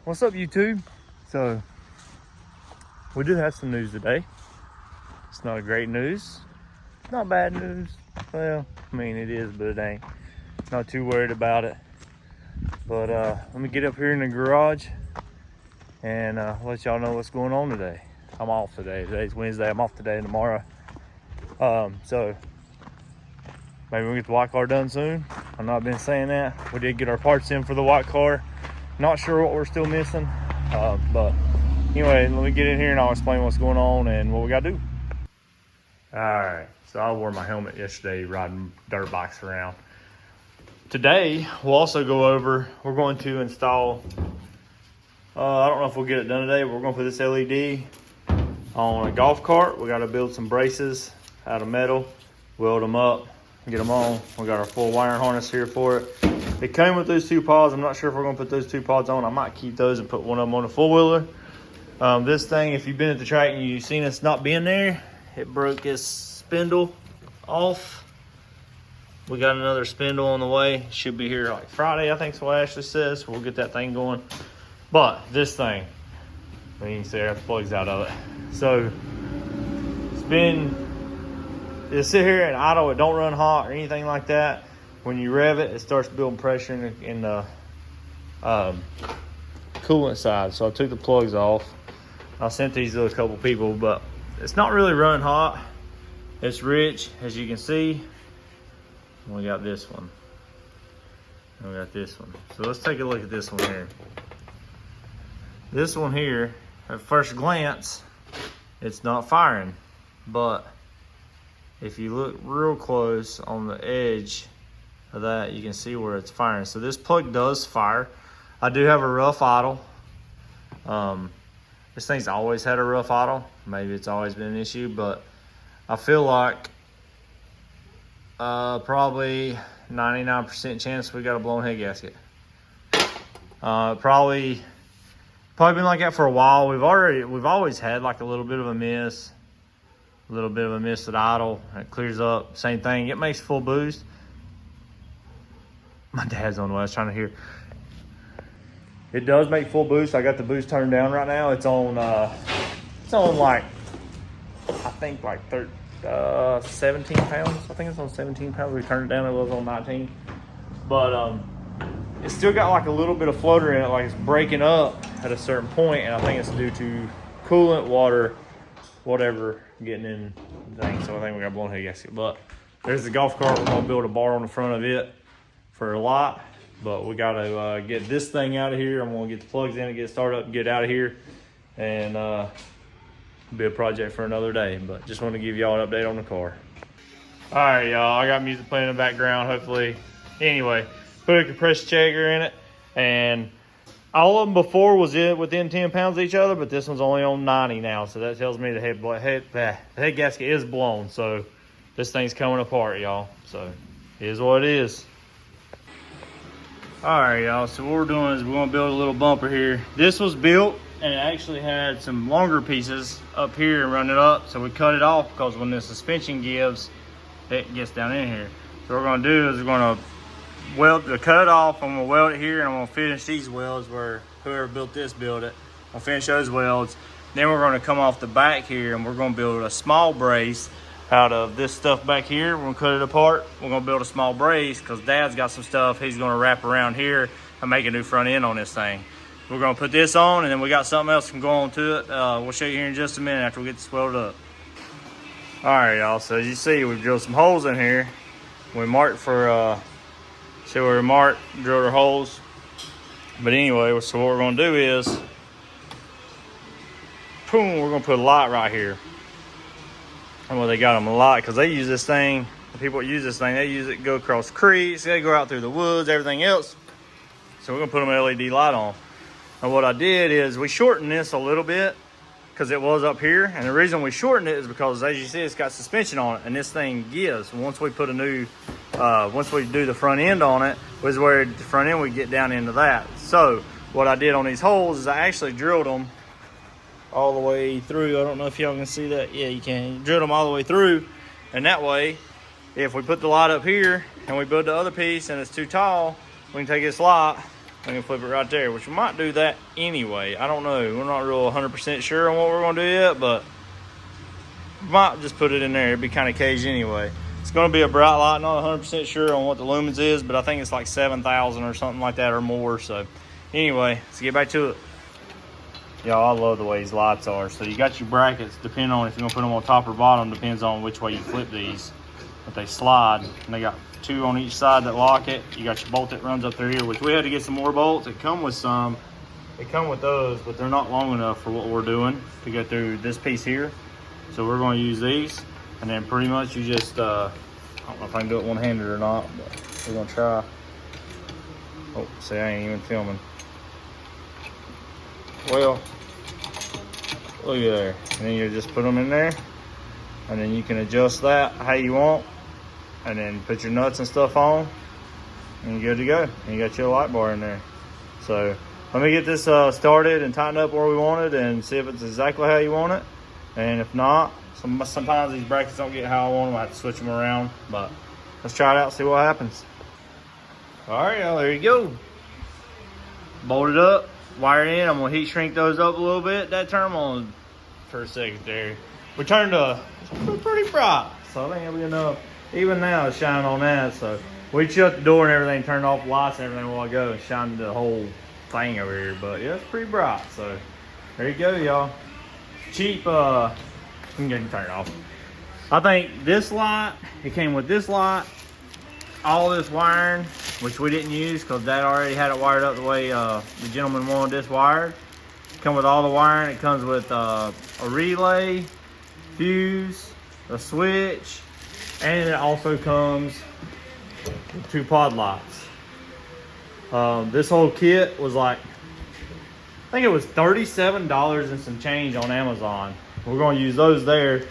What's up, YouTube? So, we do have some news today. It's not a great news. It's not bad news. Well, I mean, it is, but it ain't. Not too worried about it. But let me get up here in the garage and let y'all know what's going on today. I'm off today. Today's Wednesday. I'm off today and tomorrow. So, maybe we'll get the white car done soon. I've not been saying that. We did get our parts in for the white car. Not sure what we're still missing. But anyway, let me get in here and I'll explain what's going on and what we gotta do. All right, so I wore my helmet yesterday riding dirt bikes around. Today, we'll also go over, we're going to install, I don't know if we'll get it done today, but we're gonna put this LED on a golf cart. We gotta build some braces out of metal, weld them up, get them on. We got our full wiring harness here for it. It came with those two pods. I'm not sure if we're gonna put those two pods on. I might keep those and put one of them on a four-wheeler. This thing, if you've been at the track and you've seen us not being there, it broke its spindle off. We got another spindle on the way. Should be here like Friday, I think is what Ashley says. We'll get that thing going. But this thing, you can see I got the plugs out of it. So it'll sit here and idle. It don't run hot or anything like that. When you rev it, it starts building pressure in the coolant side. So I took the plugs off. I sent these to a couple people, but it's not really running hot. It's rich, as you can see. We got this one. And we got this one. So let's take a look at this one here. This one here, at first glance, it's not firing. But if you look real close on the edge of that, you can see where it's firing. So this plug does fire. I do have a rough idle. This thing's always had a rough idle. Maybe it's always been an issue, but I feel like probably 99% chance we got a blown head gasket. Probably been like that for a while. We've always had like a little bit of a miss at idle. It clears up. Same thing. It makes full boost. My dad's on the way. I was trying to hear. It does make full boost. I got the boost turned down right now. It's on like, I think like 17 pounds. I think it's on 17 pounds. We turned it down. It was on 19. But it's still got like a little bit of floater in it. Like it's breaking up at a certain point, and I think it's due to coolant, water, whatever getting in the thing. So I think we got blown head gasket. But there's the golf cart. We're gonna build a bar on the front of it for a lot. But we gotta get this thing out of here. I'm gonna get the plugs in and get started up and get out of here. And be a project for another day. But just want to give y'all an update on the car. All right, y'all. I got music playing in the background, hopefully. Anyway, put a compressed checker in it. And all of them before was within 10 pounds of each other, but this one's only on 90 now. So that tells me the head gasket is blown. So this thing's coming apart, y'all. So it is what it is. All right, y'all, so what we're doing is we're gonna build a little bumper here. This was built and it actually had some longer pieces up here and run it up. So we cut it off because when the suspension gives, it gets down in here. So what we're gonna do is we're gonna cut it off. I'm gonna weld it here and I'm gonna finish these welds where whoever built this built it. I'll finish those welds. Then we're gonna come off the back here and we're gonna build a small brace out of this stuff back here. We're gonna cut it apart. We're gonna build a small brace because Dad's got some stuff he's gonna wrap around here and make a new front end on this thing. We're gonna put this on and then we got something else that can go on to it. We'll show you here in just a minute after we get this welded up. All right, y'all, so as you see, we've drilled some holes in here. We marked for, see where we marked, drilled our holes. But anyway, so what we're gonna do is, boom, we're gonna put a light right here. And well, they got them a lot because they use this thing. The people that use this thing, they use it to go across creeks. They go out through the woods, everything else. So we're gonna put them an LED light on. And what I did is we shortened this a little bit because it was up here. And the reason we shortened it is because, as you see, it's got suspension on it, and this thing gives. Once we put a new, once we do the front end on it, was where the front end would get down into that. So what I did on these holes is I actually drilled them all the way through. I don't know if y'all can see that. Yeah, you can. You drill them all the way through, and that way, if we put the light up here and we build the other piece and it's too tall, we can take this light I can flip it right there, which we might do that anyway. I don't know. We're not real 100% sure on what we're going to do yet, but we might just put it in there. It'd be kind of caged anyway. It's going to be a bright light. Not 100% sure on what the lumens is, but I think it's like 7,000 or something like that or more. So anyway, let's get back to it. Y'all, I love the way these lights are. So you got your brackets, depending on if you're going to put them on top or bottom, depends on which way you flip these. But they slide, and they got 2 on each side that lock it. You got your bolt that runs up through here, which we had to get some more bolts. It come with some. They come with those, but they're not long enough for what we're doing to go through this piece here. So we're going to use these, and then pretty much you just, I don't know if I can do it one-handed or not, but we're going to try. Oh, see, I ain't even filming. Well, look at there. And then you just put them in there, and then you can adjust that how you want, and then put your nuts and stuff on, and you're good to go. And you got your light bar in there. So let me get this started and tighten up where we want it and see if it's exactly how you want it. And if not, sometimes these brackets don't get how I want them. I have to switch them around, but let's try it out, see what happens. All right, y'all, there you go. Bolt it up, wire it in. I'm gonna heat shrink those up a little bit. That turn on for a second there. We turned it's pretty bright, so I think it'll be enough. Even now it's shining on that, so we shut the door and everything, turned off the lights and everything while I go and shined the whole thing over here. But yeah, it's pretty bright, so there you go, y'all. Cheap, you can turn it off. I think this light, it came with this light, all this wiring, which we didn't use because Dad already had it wired up the way the gentleman wanted this wired. Come with all the wiring. It comes with a relay, fuse, a switch, and it also comes with 2 pod lights. This whole kit was like, I think it was $37 and some change on Amazon. We're going to use those there.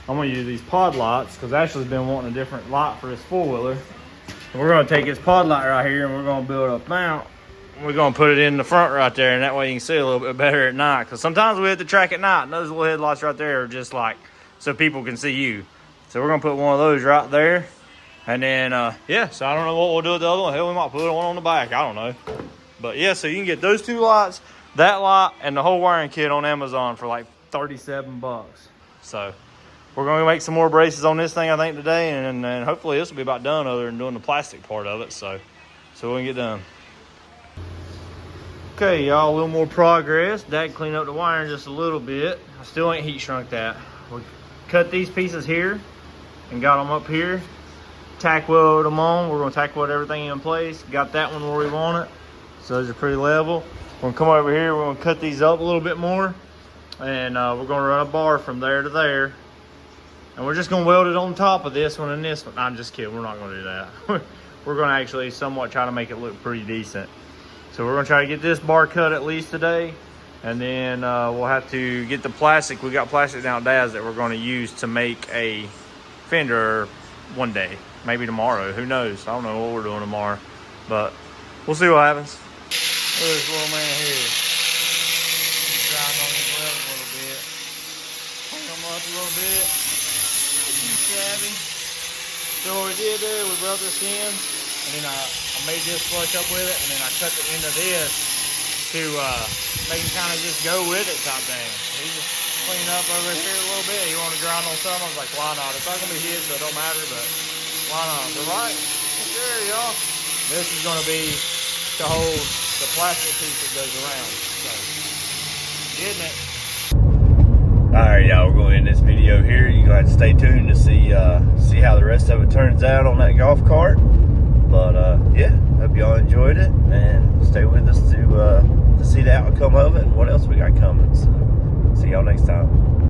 I'm going to use these pod lights because Ashley's been wanting a different light for this 4-wheeler. And we're going to take this pod light right here and we're going to build a mount. We're going to put it in the front right there, and that way you can see a little bit better at night. Because sometimes we have to track at night, and those little headlights right there are just like so people can see you. So we're going to put one of those right there. And then, yeah, so I don't know what we'll do with the other one. Hell, we might put one on the back. I don't know. But yeah, so you can get those 2 lights, that light, and the whole wiring kit on Amazon for like 37 bucks. So we're going to make some more braces on this thing, I think, today. And hopefully this will be about done other than doing the plastic part of it. So we can get done. Okay, y'all, a little more progress. Dad cleaned up the wiring just a little bit. I still ain't heat shrunk that. We cut these pieces here and got them up here. Tack welded them on. We're going to tack weld everything in place. Got that one where we want it. So those are pretty level. We're going to come over here. We're going to cut these up a little bit more. And we're going to run a bar from there to there. And we're just going to weld it on top of this one and this one. I'm just kidding. We're not going to do that. We're going to actually somewhat try to make it look pretty decent. So we're going to try to get this bar cut at least today. And then we'll have to get the plastic. We got plastic down at Dad's that we're going to use to make a fender one day. Maybe tomorrow. Who knows? I don't know what we're doing tomorrow. But we'll see what happens. Look at this little man here. Driving on his legs a little bit. Clean them up a little bit. He's savvy. So what we did there, we rubbed this in. And then I made this flush up with it. And then I cut the end of this to make it kind of just go with it type thing. He just cleaned up over here a little bit. He wanted to grind on something. I was like, why not? It's not going to be his, so it don't matter. But why not? But right, sure, y'all. This is going to be to hold the plastic piece that goes around. So, getting it. Alright, y'all, we're going to end this video here. You're going to have to stay tuned to see how the rest of it turns out on that golf cart. But yeah, hope y'all enjoyed it, and stay with us to see the outcome of it and what else we got coming. So, see y'all next time.